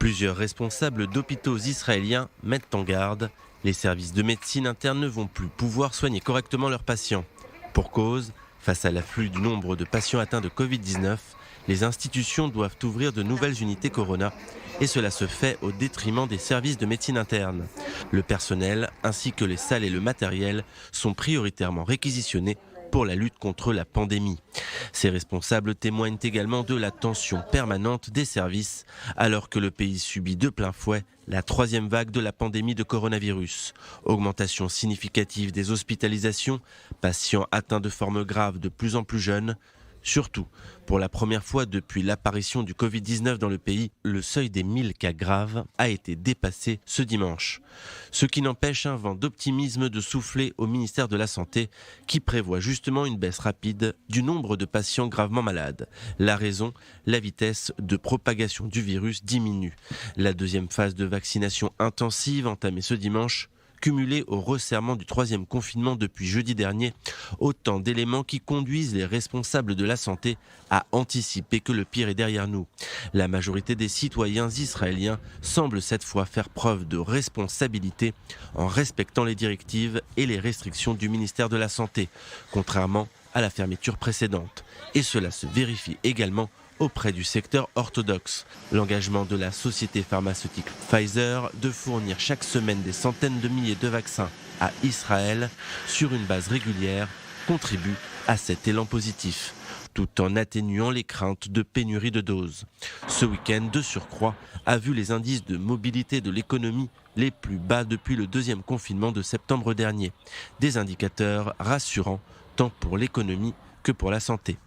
Plusieurs responsables d'hôpitaux israéliens mettent en garde. Les services de médecine interne ne vont plus pouvoir soigner correctement leurs patients. Pour cause, face à l'afflux du nombre de patients atteints de Covid-19, les institutions doivent ouvrir de nouvelles unités Corona et cela se fait au détriment des services de médecine interne. Le personnel ainsi que les salles et le matériel sont prioritairement réquisitionnés pour la lutte contre la pandémie. Ces responsables témoignent également de la tension permanente des services alors que le pays subit de plein fouet la troisième vague de la pandémie de coronavirus. Augmentation significative des hospitalisations, patients atteints de formes graves de plus en plus jeunes. Surtout, pour la première fois depuis l'apparition du Covid-19 dans le pays, le seuil des 1000 cas graves a été dépassé ce dimanche. Ce qui n'empêche un vent d'optimisme de souffler au ministère de la Santé qui prévoit justement une baisse rapide du nombre de patients gravement malades. La raison, la vitesse de propagation du virus diminue. La deuxième phase de vaccination intensive entamée ce dimanche cumulé au resserrement du troisième confinement depuis jeudi dernier, autant d'éléments qui conduisent les responsables de la santé à anticiper que le pire est derrière nous. La majorité des citoyens israéliens semblent cette fois faire preuve de responsabilité en respectant les directives et les restrictions du ministère de la Santé, contrairement à la fermeture précédente. Et cela se vérifie également auprès du secteur orthodoxe. L'engagement de la société pharmaceutique Pfizer de fournir chaque semaine des centaines de milliers de vaccins à Israël sur une base régulière contribue à cet élan positif, tout en atténuant les craintes de pénurie de doses. Ce week-end, de surcroît, a vu les indices de mobilité de l'économie les plus bas depuis le deuxième confinement de septembre dernier. Des indicateurs rassurants tant pour l'économie que pour la santé.